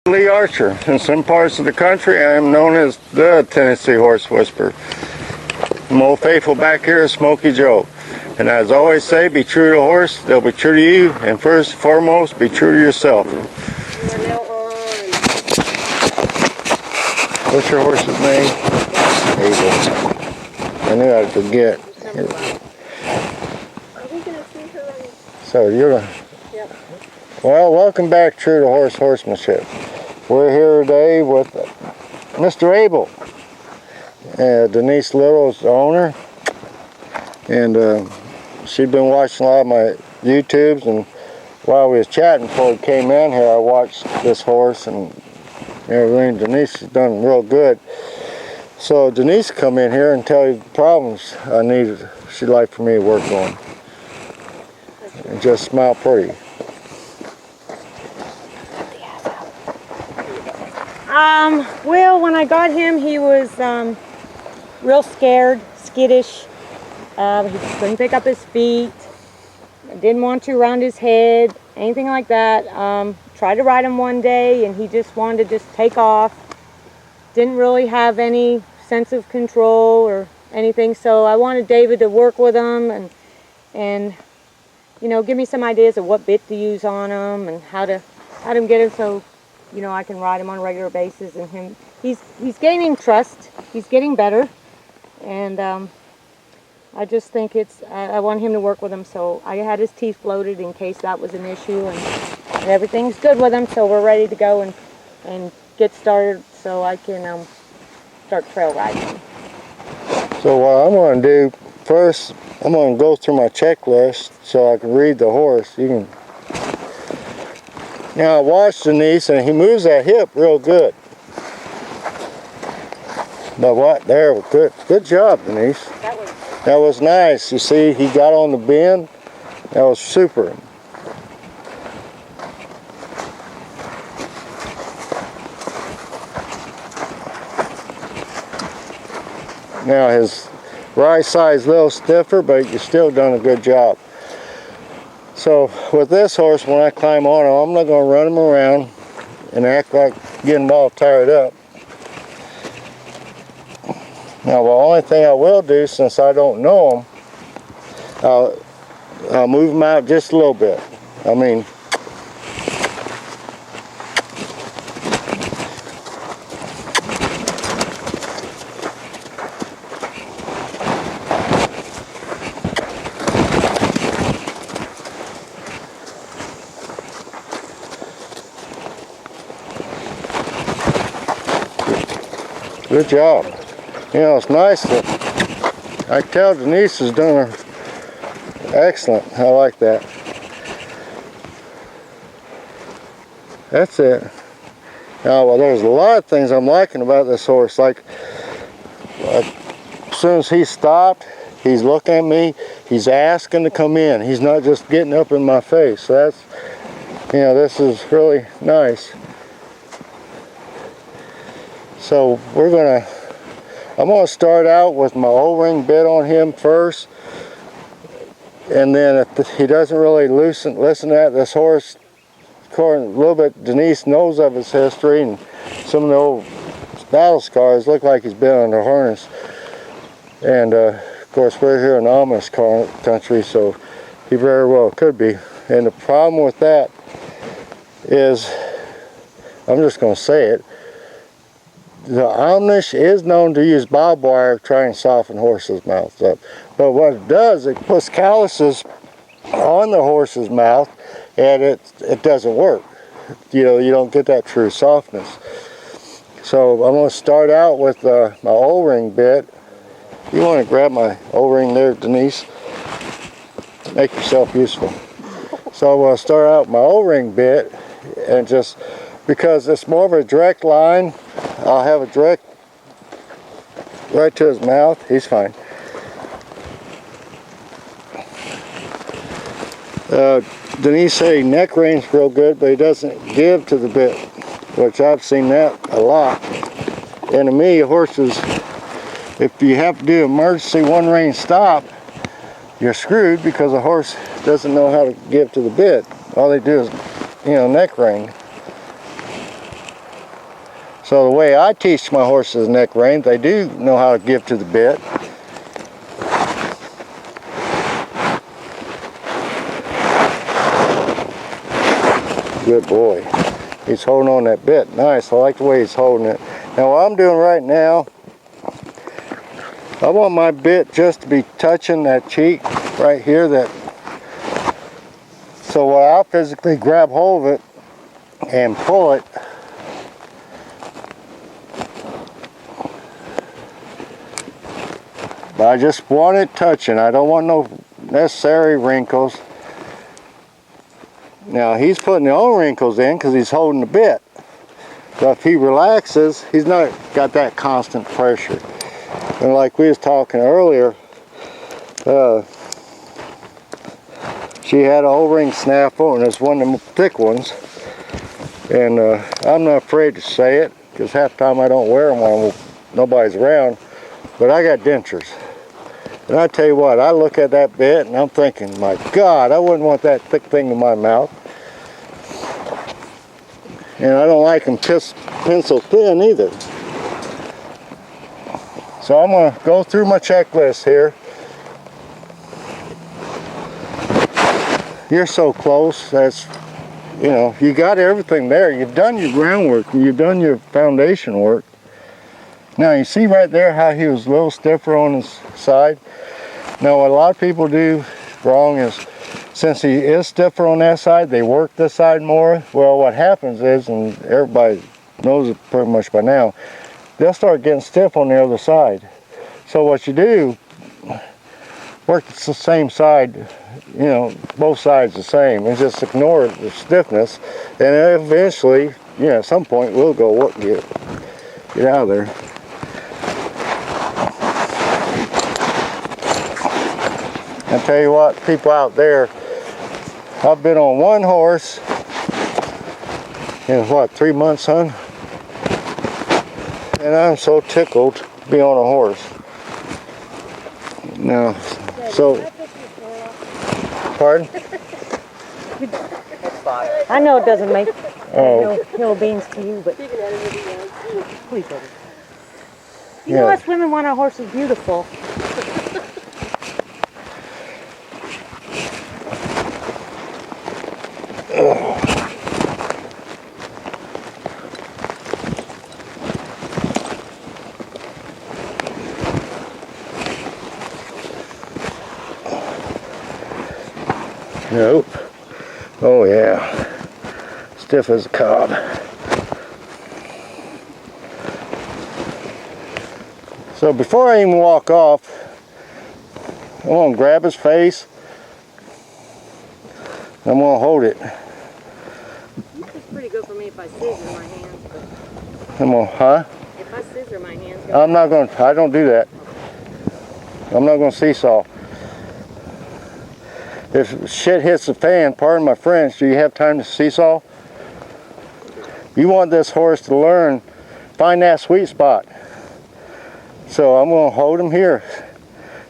Lee Archer. In some parts of the country, I am known as the Tennessee Horse Whisperer. I'm old faithful back here is Smokey Joe. And as I always say, be true to the horse, they'll be true to you, and first and foremost, be true to yourself. What's your horse's name? Abel. I knew I'd forget. So you're... Yep. Well, welcome back, True to Horse Horsemanship. We're here today with Mr. Abel. Denise Little's the owner, and she'd been watching a lot of my YouTubes, and while we was chatting before we came in here, I watched this horse and everything. Denise has done real good. So Denise come in here and tell you the problems she'd like for me to work on. And just smile pretty. Well, when I got him, he was real scared, skittish. He couldn't pick up his feet. Didn't want to round his head, anything like that. Tried to ride him one day, and he just wanted to just take off. Didn't really have any sense of control or anything. So I wanted David to work with him and you know, give me some ideas of what bit to use on him and how to get him so, you know, I can ride him on a regular basis. And he's gaining trust. He's getting better, and I just think I want him to work with him. So I had his teeth floated in case that was an issue, and everything's good with him. So we're ready to go and get started so I can start trail riding. So what I'm going to do first, I'm going to go through my checklist so I can read the horse. Now I watched Denise, and he moves that hip real good. But what? There, good job, Denise. That was nice. You see, he got on the bend. That was super. Now his right side's a little stiffer, but you've still done a good job. So with this horse, when I climb on him, I'm not going to run him around and act like getting him all tired up. Now the only thing I will do, since I don't know him, I'll move him out just a little bit. I mean, good job. You know, it's nice that I can tell Denise has done excellent. I like that. That's it. Now, well, there's a lot of things I'm liking about this horse. Like, as soon as he stopped, he's looking at me. He's asking to come in. He's not just getting up in my face. So that's, you know, this is really nice. So I'm going to start out with my O-ring bit on him first, and then if he doesn't really listen to that, this horse, according a little bit, Denise knows of his history, and some of the old battle scars look like he's been under harness. And of course we're here in Amish country, so he very well could be. And the problem with that is, I'm just going to say it, the Amish is known to use barbed wire to try and soften horses' mouths up. But what it does, it puts calluses on the horse's mouth, and it doesn't work. You know, you don't get that true softness. So I'm going to start out with my O-ring bit. You want to grab my O-ring there, Denise? Make yourself useful. So I'm going to start out with my O-ring bit, and just because it's more of a direct line, I'll have a direct right to his mouth. He's fine. Denise said he neck reins real good, but he doesn't give to the bit, which I've seen that a lot. And to me, horses, if you have to do emergency one rein stop, you're screwed because the horse doesn't know how to give to the bit. All they do is neck rein. So the way I teach my horses neck rein, they do know how to give to the bit. Good boy. He's holding on that bit. Nice. I like the way he's holding it. Now what I'm doing right now, I want my bit just to be touching that cheek right here. So when I'll physically grab hold of it and pull it, but I just want it touching. I don't want no necessary wrinkles. Now he's putting the own wrinkles in because he's holding the bit. But if he relaxes, he's not got that constant pressure. And like we was talking earlier, she had an O-ring snaffle, and it's one of them thick ones. And I'm not afraid to say it because half the time I don't wear them when nobody's around. But I got dentures. And I tell you what, I look at that bit and I'm thinking, my God, I wouldn't want that thick thing in my mouth. And I don't like them pencil thin either. So I'm going to go through my checklist here. You're so close. That's, you got everything there. You've done your groundwork. You've done your foundation work. Now you see right there how he was a little stiffer on his side. Now what a lot of people do wrong is, since he is stiffer on that side, they work this side more. Well, what happens is, and everybody knows it pretty much by now, they'll start getting stiff on the other side. So what you do, work the same side, both sides the same, and just ignore the stiffness, and eventually, at some point, we'll go get out of there. I tell you what, people out there, I've been on one horse in 3 months, son? And I'm so tickled to be on a horse. Now, so, pardon? I know it doesn't make no beans to you, but please don't. You know us women want our horses beautiful. Nope. Oh yeah. Stiff as a cob. So before I even walk off, I'm going to grab his face. I'm going to hold it. It's pretty good for me if I scissor my hands. But I'm going to, huh? if I scissor my hands, I'm not going to, I don't do that. I'm not going to seesaw. If shit hits the fan, pardon my French, do you have time to seesaw? You want this horse to learn, find that sweet spot. So I'm going to hold him here.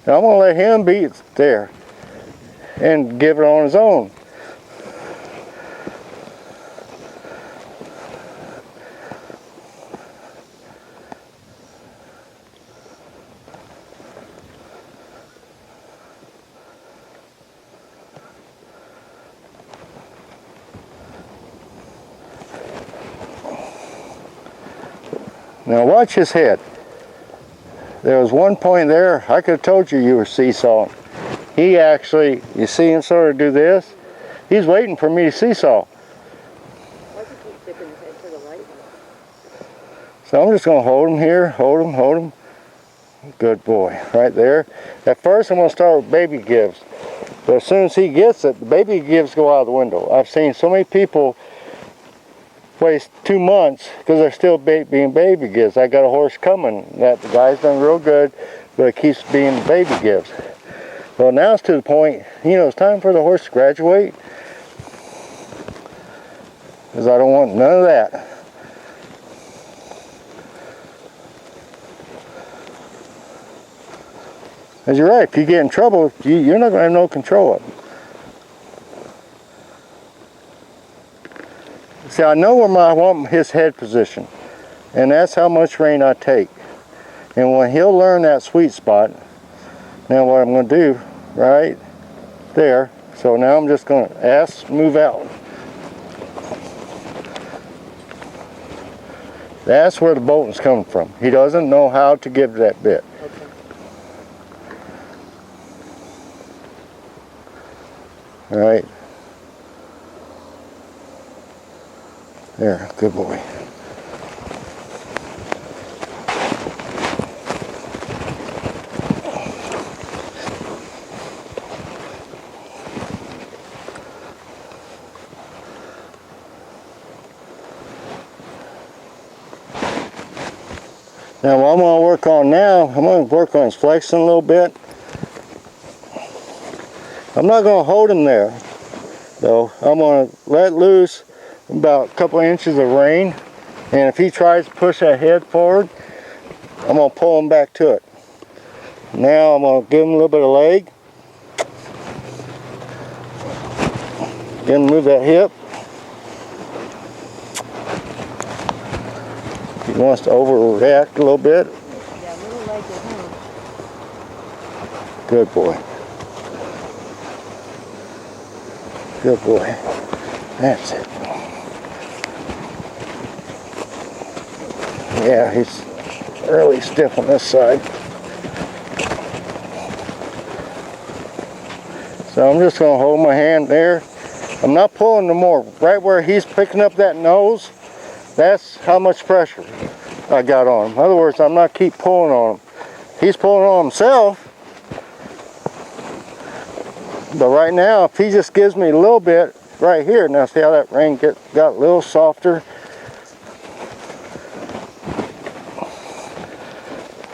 And I'm going to let him be there and give it on his own. Now watch his head. There was one point there, I could have told you were seesawing. He actually, you see him sort of do this? He's waiting for me to seesaw. why does he keep tipping his head to the right? So I'm just going to hold him here, hold him. Good boy, right there. At first I'm going to start with baby gives. But as soon as he gets it, the baby gives go out the window. I've seen so many people waste 2 months because they're still being baby gives. I got a horse coming that the guy's done real good, but it keeps being baby gives. Well, now it's to the point, it's time for the horse to graduate, because I don't want none of that. Because you're right, if you get in trouble, you're not going to have no control of it. See, I know where I want his head position, and that's how much rein I take. And when he'll learn that sweet spot, now what I'm going to do, right there, so now I'm just going to ask, move out. That's where the bolting's coming from. He doesn't know how to give that bit. Okay. All right. There, good boy. Now what I'm going to work on now, I'm going to work on his flexion a little bit. I'm not going to hold him there, though. I'm going to let loose about a couple inches of rein, and if he tries to push that head forward, I'm going to pull him back to it. Now I'm going to give him a little bit of leg. Get him to move that hip. He wants to overreact a little bit. Yeah, a little leg at home. Good boy. Good boy. That's it. Yeah, he's really stiff on this side. So I'm just going to hold my hand there. I'm not pulling no more. Right where he's picking up that nose, that's how much pressure I got on him. In other words, I'm not keep pulling on him. He's pulling on himself. But right now, if he just gives me a little bit right here, now see how that rein got a little softer.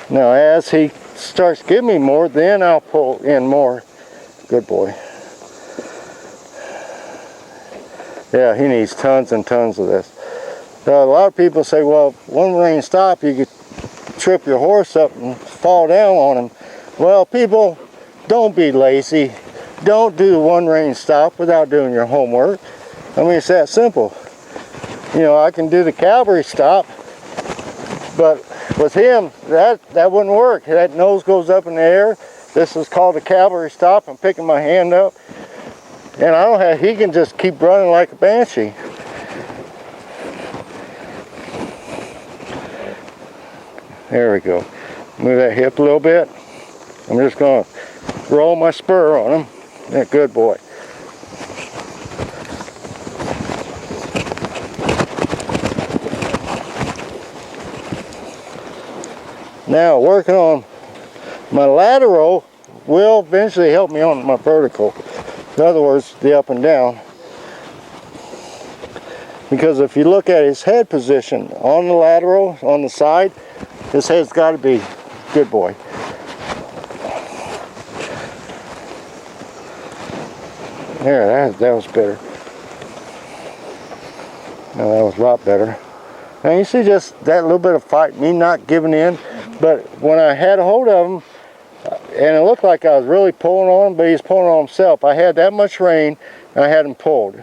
Now as he starts giving me more, then I'll pull in more. Good boy. Yeah, he needs tons and tons of this. A lot of people say, well, one rein stop, you could trip your horse up and fall down on him. Well, people, don't be lazy. Don't do the one rein stop without doing your homework. I mean, it's that simple. You know, I can do the cavalry stop, but with him, that wouldn't work. That nose goes up in the air. This is called a cavalry stop. I'm picking my hand up, and I don't have. He can just keep running like a banshee. There we go. Move that hip a little bit. I'm just going to roll my spur on him. Yeah, good boy. Now working on my lateral will eventually help me on my vertical. In other words, the up and down. Because if you look at his head position on the lateral, on the side, his head's got to be good boy. There, that was better. No, that was a lot better. Now you see just that little bit of fight, me not giving in. But when I had a hold of him, and it looked like I was really pulling on him, but he's pulling on himself. I had that much rein, and I had him pulled.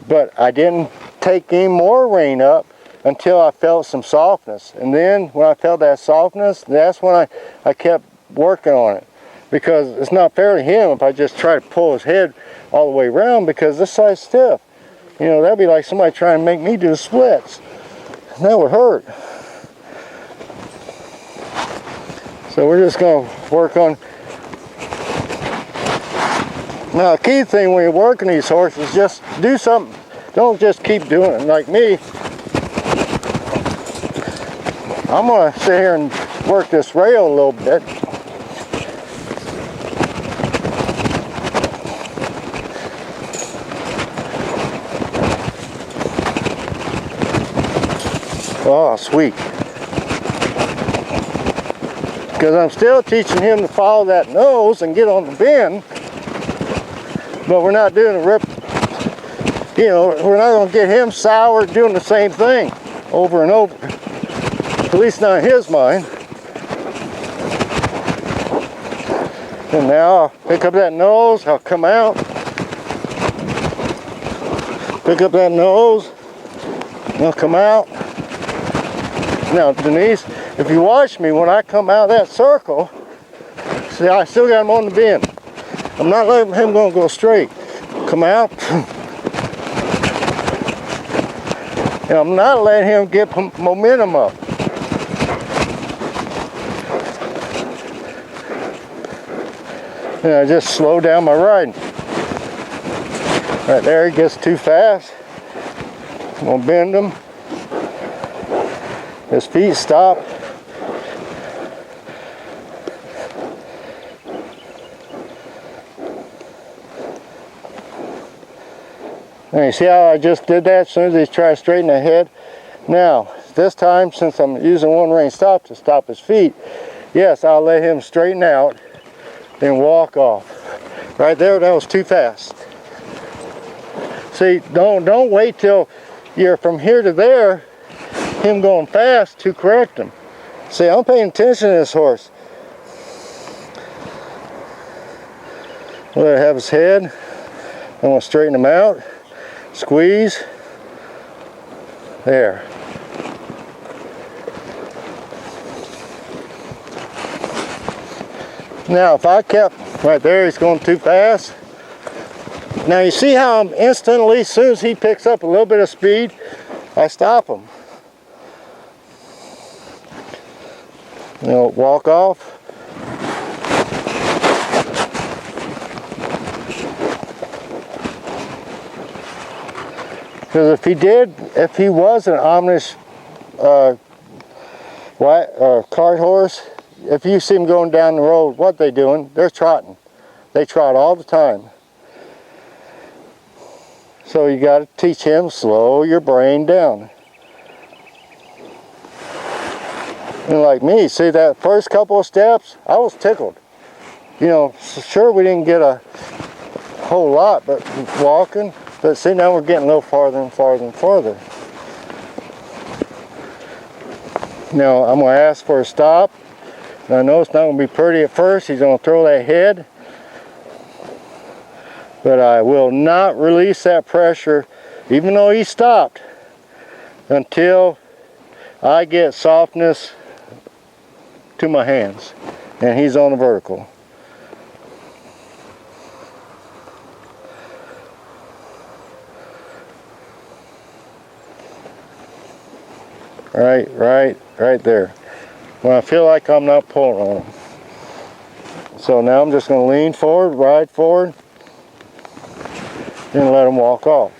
But I didn't take any more rein up until I felt some softness. And then when I felt that softness, that's when I kept working on it. Because it's not fair to him if I just try to pull his head all the way around, because this side's stiff. You know, that'd be like somebody trying to make me do the splits. And that would hurt. So we're just going to work on. Now the key thing when you're working these horses is just do something. Don't just keep doing it. Like me, I'm going to sit here and work this rail a little bit. Oh, sweet. Because I'm still teaching him to follow that nose and get on the bend. But we're not doing a rip. You know, we're not going to get him soured doing the same thing over and over. At least not in his mind. And now I'll pick up that nose, I'll come out. Pick up that nose. I'll come out. Now, Denise, if you watch me, when I come out of that circle, see, I still got him on the bend. I'm not letting him go straight. Come out. And I'm not letting him get momentum up. And I just slow down my riding. Right there, he gets too fast. I'm gonna bend him. His feet stop. And you see how I just did that as soon as he tried to straighten the head? Now, this time, since I'm using one rein stop to stop his feet, yes, I'll let him straighten out and walk off. Right there, that was too fast. See, don't wait till you're from here to there, him going fast, to correct him. See, I'm paying attention to this horse. Let it have his head. I'm going to straighten him out. Squeeze. There. Now, if I kept right there, he's going too fast. Now, you see how I'm instantly, as soon as he picks up a little bit of speed, I stop him. You know, walk off. Because if he was an Amish cart horse, if you see them going down the road, what they doing? They're trotting. They trot all the time. So you got to teach him, slow your brain down. And like me, see that first couple of steps, I was tickled. You know, sure we didn't get a whole lot, but walking. But see, now we're getting a little farther and farther and farther. Now I'm going to ask for a stop. And I know it's not going to be pretty at first. He's going to throw that head. But I will not release that pressure, even though he stopped, until I get softness to my hands. And he's on the vertical. Right there. When I feel like I'm not pulling on him. So now I'm just going to lean forward, ride forward, and let him walk off.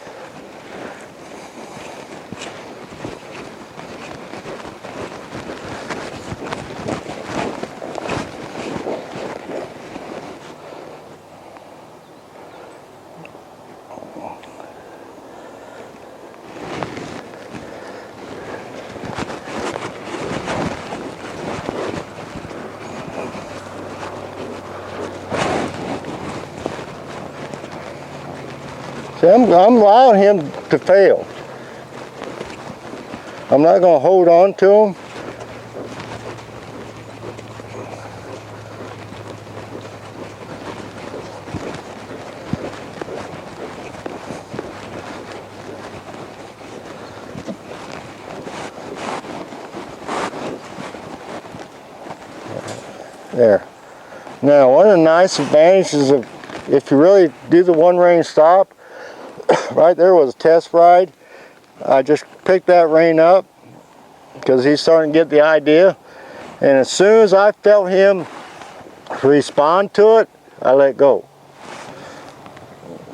See, I'm allowing him to fail. I'm not going to hold on to him. There. Now, one of the nice advantages of if you really do the one rein stop, right there was a test ride. I just picked that rein up because he's starting to get the idea. And as soon as I felt him respond to it, I let go.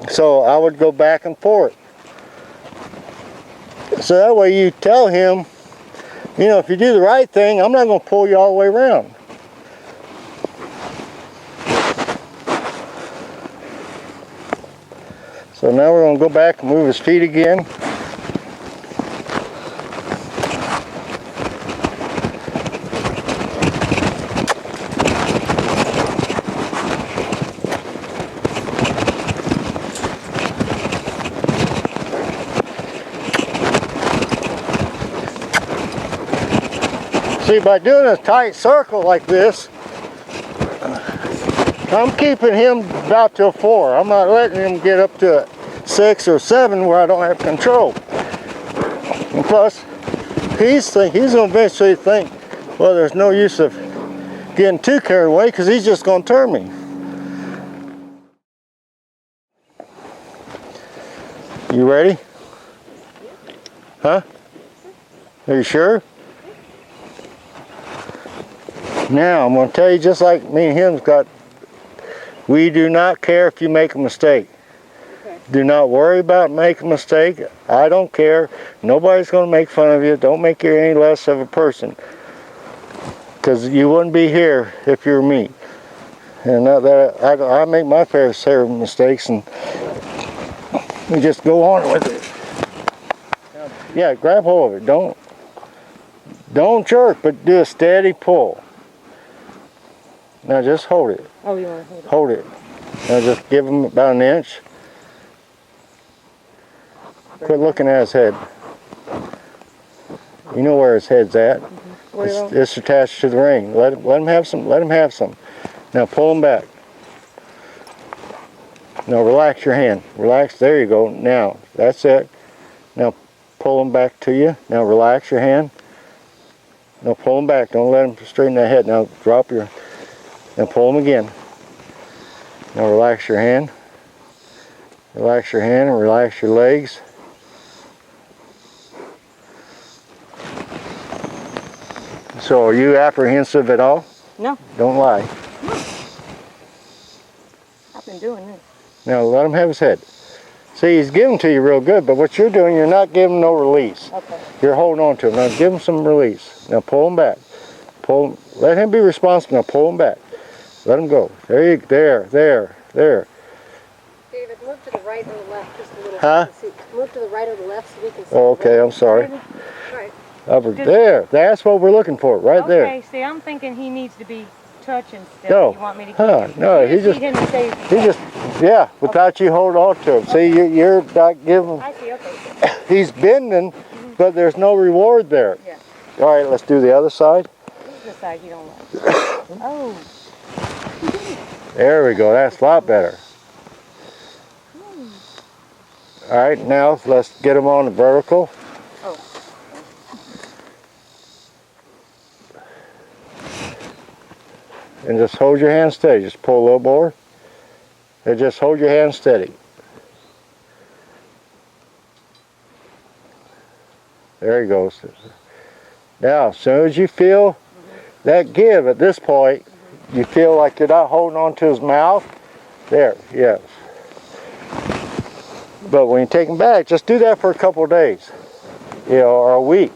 So I would go back and forth. So that way you tell him, you know, if you do the right thing, I'm not going to pull you all the way around. So now we're going to go back and move his feet again. See, by doing a tight circle like this, I'm keeping him about to a 4. I'm not letting him get up to a 6 or 7 where I don't have control. And plus, he's going to eventually think, well, there's no use of getting too carried away because he's just going to turn me. You ready? Huh? Are you sure? Now, I'm going to tell you, just like me and him's got, we do not care if you make a mistake. Okay. Do not worry about making a mistake. I don't care. Nobody's going to make fun of you. Don't make you any less of a person. Because you wouldn't be here if you were me. And I make my fair share of mistakes, and we just go on with it. Yeah, grab hold of it. Don't jerk, but do a steady pull. Now just hold it. Oh, you want to hold it? Hold it. Now just give him about an inch. Quit looking at his head. You know where his head's at. It's attached to the ring. Let him have some. Let him have some. Now pull him back. Now relax your hand. Relax. There you go. Now that's it. Now pull him back to you. Now relax your hand. Now pull him back. Don't let him straighten that head. Now drop your. Now pull him again. Now relax your hand. Relax your hand and relax your legs. So are you apprehensive at all? No. Don't lie. I've been doing this. Now let him have his head. See, he's giving to you real good, but what you're doing, you're not giving no release. Okay. You're holding on to him. Now give him some release. Now pull him back. Pull him. Let him be responsible. Now pull him back. Let him go. There. David, move to the right or the left just a little. Huh? Move to the right or the left so we can see. Oh, okay, I'm sorry. Right. Over there. That's what we're looking for, right there. Okay, see, I'm thinking he needs to be touching still. No. You want me to keep him? No, You he just, need him to stay. he just, yeah, without you hold on to him. See, you're not giving, I see, okay. he's bending, but there's no reward there. Yeah. All right, let's do the other side. This is the side you don't like. Oh. There we go, that's a lot better. All right, now let's get him on the vertical. Oh. And just hold your hand steady. Just pull a little more. And just hold your hand steady. There he goes. Now, as soon as you feel that give at this point, you feel like you're not holding on to his mouth. There, yes. But when you take him back, just do that for a couple of days, you know, or a week.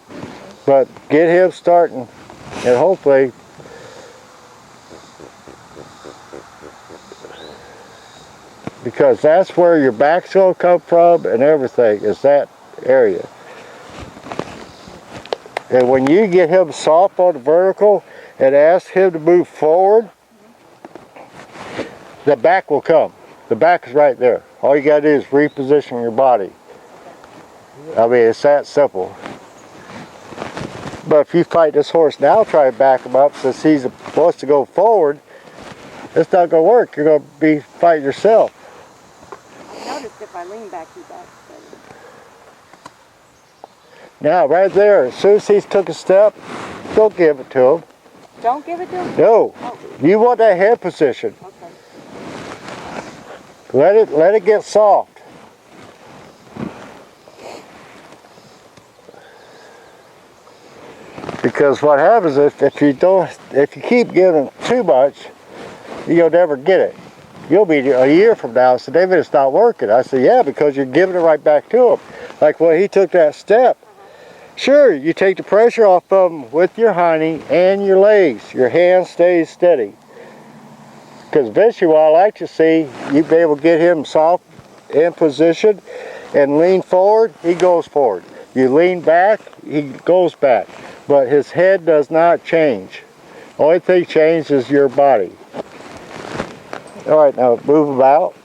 But get him starting, and hopefully, because that's where your back's going to come from and everything, is that area. And when you get him soft on the vertical and ask him to move forward, the back will come. The back is right there. All you got to do is reposition your body. I mean, it's that simple. But if you fight this horse now, try to back him up since he's supposed to go forward, it's not going to work. You're going to be fighting yourself. Notice if I lean back, he's back. Now, right there, as soon as he's took a step, don't give it to him. Don't give it to him? No. Oh. You want that head position. Okay. Let it get soft. Because what happens if you keep giving too much, you'll never get it. You'll be a year from now, so David, it's not working. I said, yeah, because you're giving it right back to him. Like when he took that step. Sure, you take the pressure off of him with your hiney and your legs. Your hand stays steady. Because eventually what I like to see, you be able to get him soft in position and lean forward, he goes forward. You lean back, he goes back. But his head does not change. Only thing changes is your body. All right, now move about.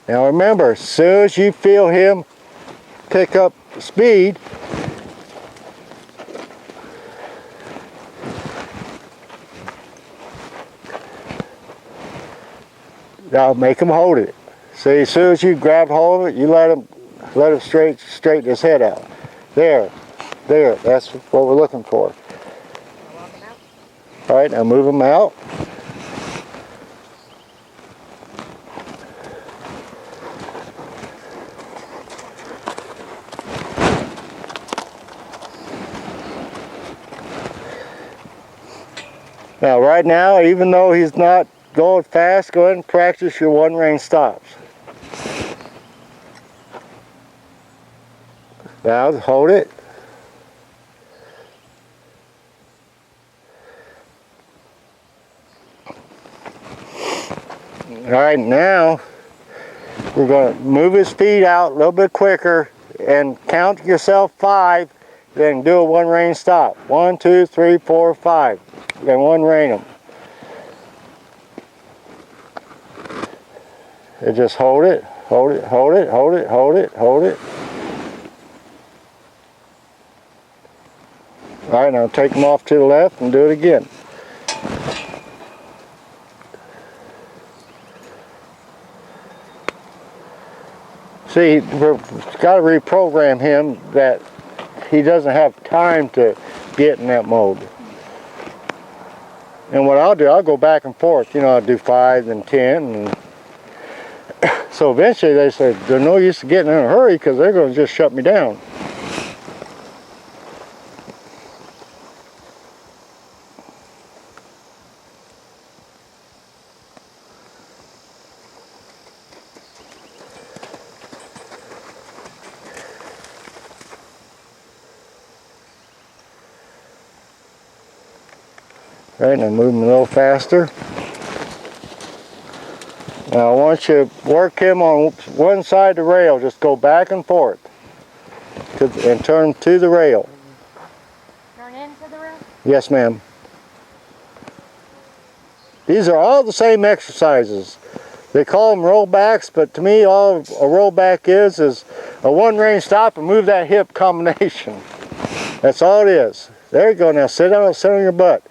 Now remember, as soon as you feel him pick up speed, Now make him hold it. See, as soon as you grab hold of it, you let him straighten his head out. There. That's what we're looking for. All right, now move him out. Now, right now, even though he's not going fast, go ahead and practice your one rein stops. Now, hold it. All right, now we're going to move his feet out a little bit quicker and count yourself 5, then do a one rein stop. 1, 2, 3, 4, 5. Then one rein them. And just hold it, hold it, hold it, hold it, hold it, hold it. All right, now take them off to the left and do it again. See, we've got to reprogram him that he doesn't have time to get in that mode. And what I'll do, I'll go back and forth. You know, I'll do 5 and 10. And so eventually they said, there's no use of getting in a hurry because they're going to just shut me down. Right, now move him a little faster. Now I want you to work him on one side of the rail. Just go back and forth and turn to the rail. Turn into the rail? Yes, ma'am. These are all the same exercises. They call them rollbacks, but to me all a rollback is a one rein stop and move that hip combination. That's all it is. There you go. Now sit on your butt.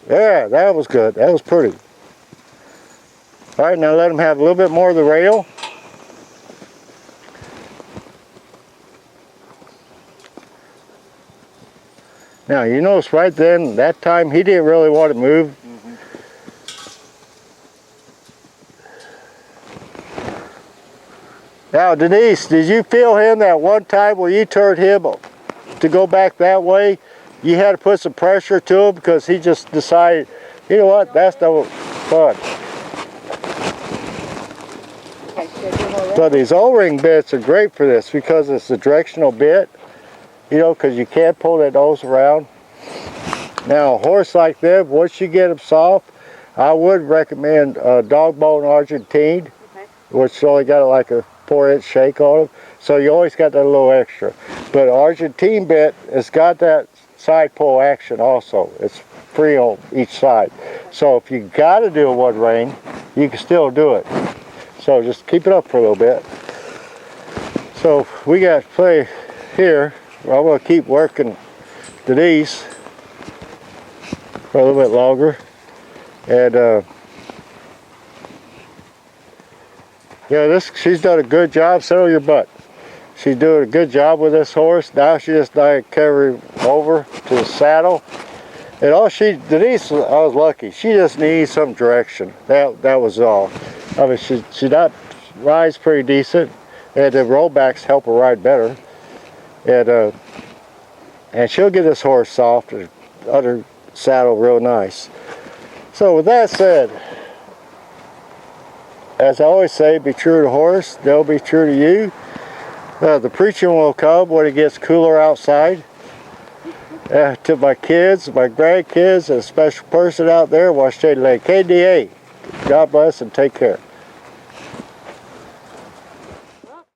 Yeah, that was good. That was pretty. All right, now let him have a little bit more of the rail. Now, you notice right then, that time, he didn't really want to move. Now, Denise, did you feel him that one time where you turned him to go back that way? You had to put some pressure to him because he just decided, you know what, that's no fun. So these O-ring bits are great for this because it's a directional bit, you know, because you can't pull that nose around. Now, a horse like this, once you get him soft, I would recommend dog bone Argentine, which only got like a 4-inch shake on him. So you always got that little extra. But Argentine bit has got that side pull action also. It's free on each side. So if you got to do a one rein, you can still do it. So just keep it up for a little bit. So we got to play here. I'm going to keep working Denise for a little bit longer. And yeah, she's done a good job. Settle your butt. She's doing a good job with this horse. Now she just carry over to the saddle. And Denise, I was lucky. She just needs some direction. That was all. I mean, she rides pretty decent, and the rollbacks help her ride better. And she'll get this horse soft and under saddle real nice. So with that said, as I always say, be true to the horse. They'll be true to you. The preaching will come when it gets cooler outside. To my kids, my grandkids, and a special person out there, I want to say KDA. God bless and take care.